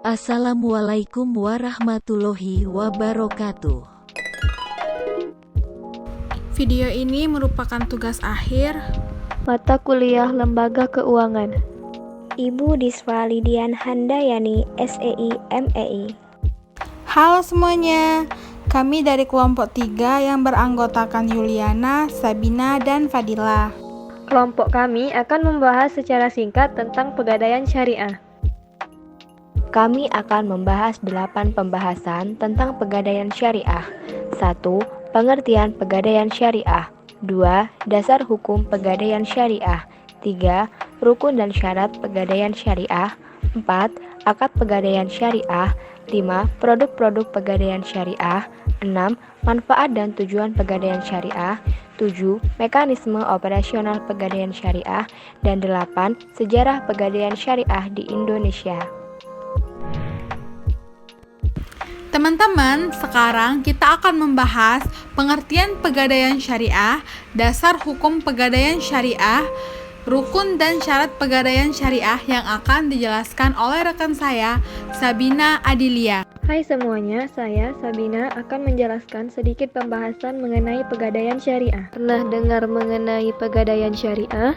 Assalamualaikum warahmatullahi wabarakatuh. Video ini merupakan tugas akhir mata kuliah Lembaga Keuangan. Ibu Disva Lidian Handayani, SEI, MEI. Halo semuanya, kami dari kelompok 3 yang beranggotakan Yuliana, Sabina, dan Fadila. Kelompok kami akan membahas secara singkat tentang pegadaian syariah. Kami akan membahas 8 pembahasan tentang pegadaian syariah. 1. Pengertian pegadaian syariah. 2. Dasar hukum pegadaian syariah. 3. Rukun dan syarat pegadaian syariah. 4. Akad pegadaian syariah. 5. Produk-produk pegadaian syariah. 6. Manfaat dan tujuan pegadaian syariah. 7. Mekanisme operasional pegadaian syariah. Dan 8. Sejarah pegadaian syariah di Indonesia. Teman-teman, sekarang kita akan membahas pengertian pegadaian syariah, dasar hukum pegadaian syariah, rukun dan syarat pegadaian syariah yang akan dijelaskan oleh rekan saya, Sabina Adilia. Hai semuanya, saya Sabina akan menjelaskan sedikit pembahasan mengenai pegadaian syariah. Pernah dengar mengenai pegadaian syariah?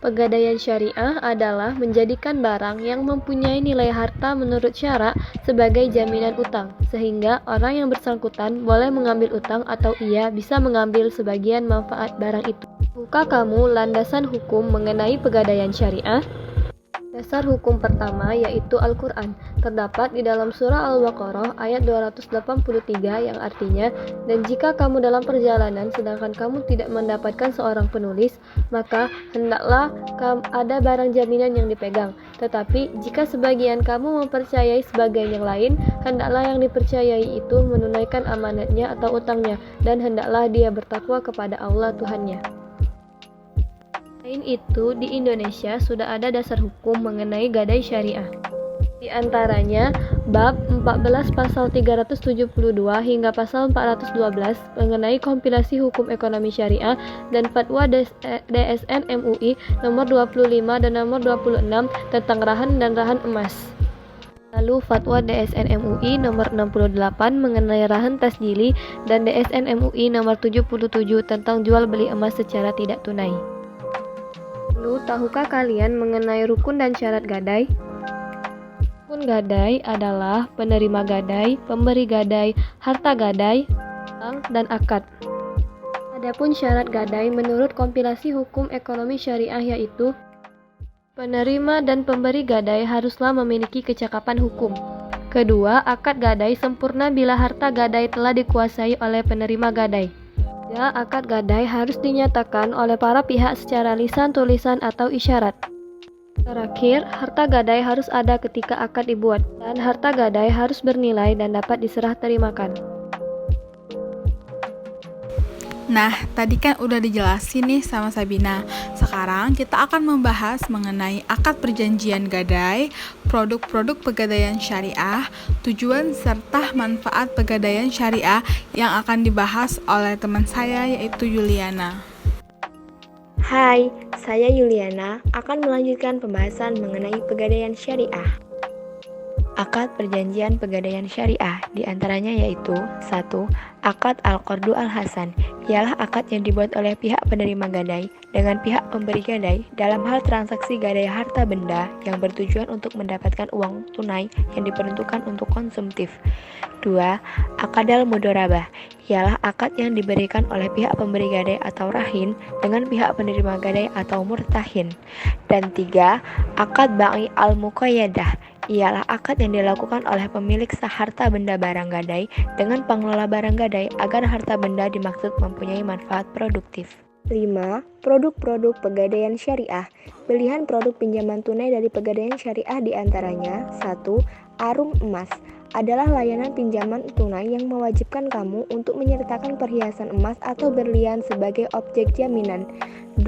Pegadaian syariah adalah menjadikan barang yang mempunyai nilai harta menurut syarak sebagai jaminan utang, sehingga orang yang bersangkutan boleh mengambil utang atau ia bisa mengambil sebagian manfaat barang itu. Tahukah kamu landasan hukum mengenai pegadaian syariah? Dasar hukum pertama yaitu Al-Quran, terdapat di dalam surah Al-Baqarah ayat 283 yang artinya, dan jika kamu dalam perjalanan sedangkan kamu tidak mendapatkan seorang penulis, maka hendaklah ada barang jaminan yang dipegang. Tetapi jika sebagian kamu mempercayai sebagian yang lain, hendaklah yang dipercayai itu menunaikan amanatnya atau utangnya, dan hendaklah dia bertakwa kepada Allah Tuhannya. Selain itu, di Indonesia sudah ada dasar hukum mengenai gadai syariah. Di antaranya, bab 14 pasal 372 hingga pasal 412 mengenai kompilasi hukum ekonomi syariah dan fatwa DSN MUI nomor 25 dan nomor 26 tentang rahan dan rahan emas. Lalu fatwa DSN MUI nomor 68 mengenai rahan tasjili dan DSN MUI nomor 77 tentang jual beli emas secara tidak tunai. Lalu, tahukah kalian mengenai rukun dan syarat gadai? Rukun gadai adalah penerima gadai, pemberi gadai, harta gadai, utang, dan akad. Adapun syarat gadai menurut kompilasi hukum ekonomi syariah yaitu penerima dan pemberi gadai haruslah memiliki kecakapan hukum. Kedua, akad gadai sempurna bila harta gadai telah dikuasai oleh penerima gadai. Akad gadai harus dinyatakan oleh para pihak secara lisan, tulisan, atau isyarat. Terakhir, harta gadai harus ada ketika akad dibuat, dan harta gadai harus bernilai dan dapat diserah terimakan. Nah, tadi kan udah dijelasin nih sama Sabina. Sekarang kita akan membahas mengenai akad perjanjian gadai, produk-produk pegadaian syariah, tujuan serta manfaat pegadaian syariah yang akan dibahas oleh teman saya yaitu Yuliana. Hai, saya Yuliana akan melanjutkan pembahasan mengenai pegadaian syariah. Akad perjanjian pegadaian syariah diantaranya yaitu 1. Akad Al-Qardu Al-Hasan, ialah akad yang dibuat oleh pihak penerima gadai dengan pihak pemberi gadai dalam hal transaksi gadai harta benda yang bertujuan untuk mendapatkan uang tunai yang diperuntukkan untuk konsumtif. 2. Akad Al-Mudharabah, ialah akad yang diberikan oleh pihak pemberi gadai atau rahin dengan pihak penerima gadai atau murtahin. Dan 3. Akad Ba'i Al-Muqayyadah, ialah akad yang dilakukan oleh pemilik harta benda barang gadai dengan pengelola barang gadai agar harta benda dimaksud mempunyai manfaat produktif. 5. Produk-produk pegadaian syariah. Pilihan produk pinjaman tunai dari pegadaian syariah diantaranya 1. Arum emas adalah layanan pinjaman tunai yang mewajibkan kamu untuk menyertakan perhiasan emas atau berlian sebagai objek jaminan. 2.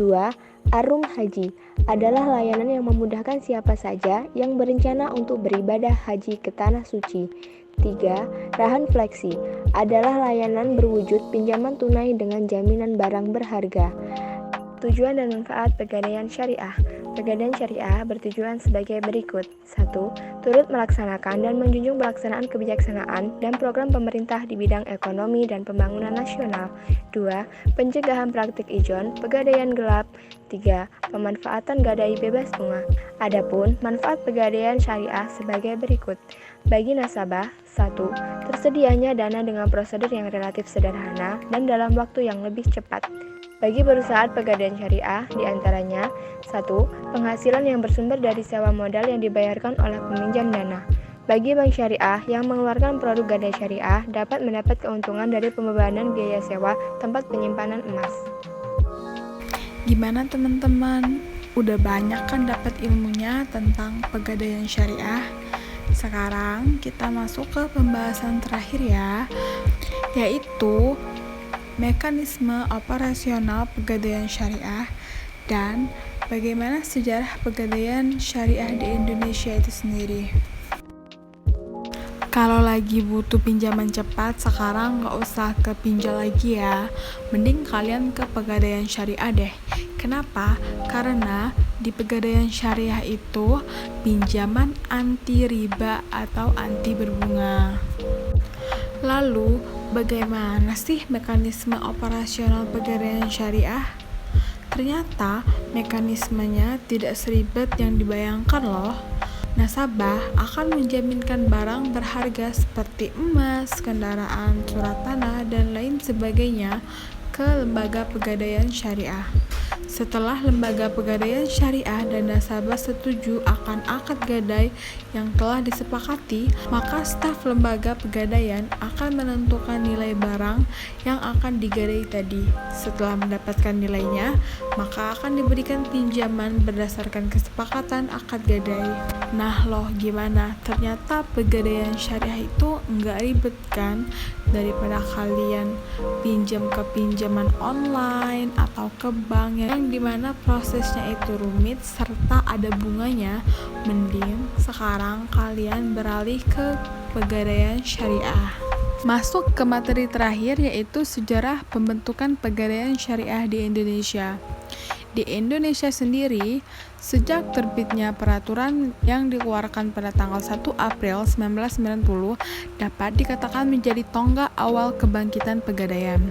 Arum haji adalah layanan yang memudahkan siapa saja yang berencana untuk beribadah haji ke tanah suci. 3. Rahan fleksi adalah layanan berwujud pinjaman tunai dengan jaminan barang berharga. Tujuan dan manfaat Pegadaian Syariah. Pegadaian Syariah bertujuan sebagai berikut. 1. Turut melaksanakan dan menjunjung pelaksanaan kebijaksanaan dan program pemerintah di bidang ekonomi dan pembangunan nasional. 2. Pencegahan praktik ijon, pegadaian gelap. 3. Pemanfaatan gadai bebas bunga. Adapun manfaat Pegadaian Syariah sebagai berikut. Bagi nasabah, 1. Tersedianya dana dengan prosedur yang relatif sederhana dan dalam waktu yang lebih cepat. Bagi perusahaan Pegadaian Syariah, diantaranya 1. Penghasilan yang bersumber dari sewa modal yang dibayarkan oleh peminjam dana. Bagi bank syariah yang mengeluarkan produk gadai syariah dapat mendapat keuntungan dari pembebanan biaya sewa tempat penyimpanan emas. Gimana teman-teman? Udah banyak kan dapat ilmunya tentang Pegadaian Syariah? Sekarang kita masuk ke pembahasan terakhir ya, yaitu mekanisme operasional Pegadaian Syariah dan bagaimana sejarah Pegadaian Syariah di Indonesia itu sendiri. Kalau lagi butuh pinjaman cepat, sekarang nggak usah ke pinjol lagi ya. Mending kalian ke Pegadaian Syariah deh. Kenapa? Karena di Pegadaian Syariah itu pinjaman anti riba atau anti berbunga. Lalu, bagaimana sih mekanisme operasional Pegadaian Syariah? Ternyata mekanismenya tidak seribet yang dibayangkan loh. Nasabah akan menjaminkan barang berharga seperti emas, kendaraan, surat tanah, dan lain sebagainya ke lembaga Pegadaian Syariah. Setelah lembaga Pegadaian Syariah dan nasabah setuju akan akad gadai yang telah disepakati, maka staf lembaga Pegadaian akan menentukan nilai barang yang akan digadai tadi. Setelah mendapatkan nilainya, maka akan diberikan pinjaman berdasarkan kesepakatan akad gadai. Nah loh, gimana? Ternyata Pegadaian Syariah itu nggak ribet kan? Daripada kalian pinjam ke pinjaman online atau ke bank yang dimana prosesnya itu rumit serta ada bunganya, mending sekarang kalian beralih ke Pegadaian Syariah. Masuk ke materi terakhir, yaitu sejarah pembentukan Pegadaian Syariah di Indonesia. Di Indonesia sendiri, sejak terbitnya peraturan yang dikeluarkan pada tanggal 1 April 1990 dapat dikatakan menjadi tonggak awal kebangkitan pegadaian.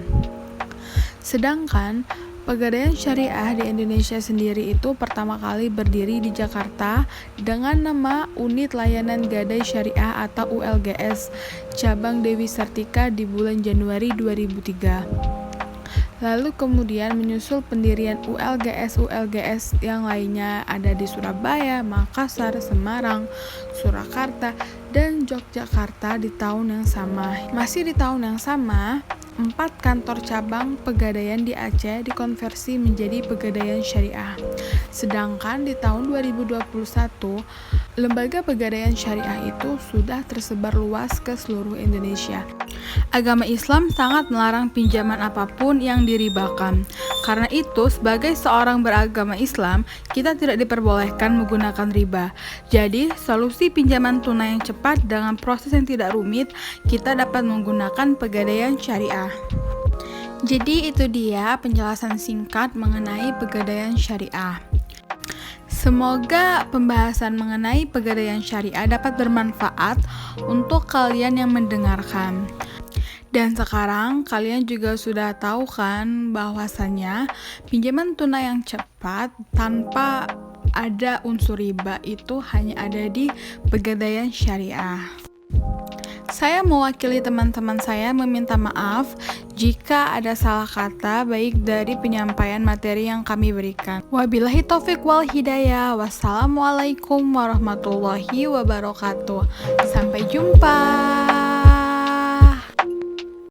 Sedangkan Pegadaian Syariah di Indonesia sendiri itu pertama kali berdiri di Jakarta dengan nama Unit Layanan Gadai Syariah atau ULGS Cabang Dewi Sartika di bulan Januari 2003. Lalu kemudian menyusul pendirian ULGS yang lainnya ada di Surabaya, Makassar, Semarang, Surakarta, dan Yogyakarta di tahun yang sama. Masih di tahun yang sama, 4 kantor cabang Pegadaian di Aceh dikonversi menjadi Pegadaian Syariah. Sedangkan di tahun 2021, lembaga Pegadaian Syariah itu sudah tersebar luas ke seluruh Indonesia. Agama Islam sangat melarang pinjaman apapun yang diribakan. Karena itu, sebagai seorang beragama Islam, kita tidak diperbolehkan menggunakan riba. Jadi, solusi pinjaman tunai yang cepat dengan proses yang tidak rumit, kita dapat menggunakan Pegadaian Syariah. Jadi, itu dia penjelasan singkat mengenai Pegadaian Syariah. Semoga pembahasan mengenai Pegadaian Syariah dapat bermanfaat untuk kalian yang mendengarkan. Dan sekarang kalian juga sudah tahu kan bahwasannya pinjaman tunai yang cepat tanpa ada unsur riba itu hanya ada di Pegadaian Syariah. Saya mewakili teman-teman saya meminta maaf jika ada salah kata baik dari penyampaian materi yang kami berikan. Wabillahi taufik wal hidayah. Wassalamualaikum warahmatullahi wabarakatuh. Sampai jumpa.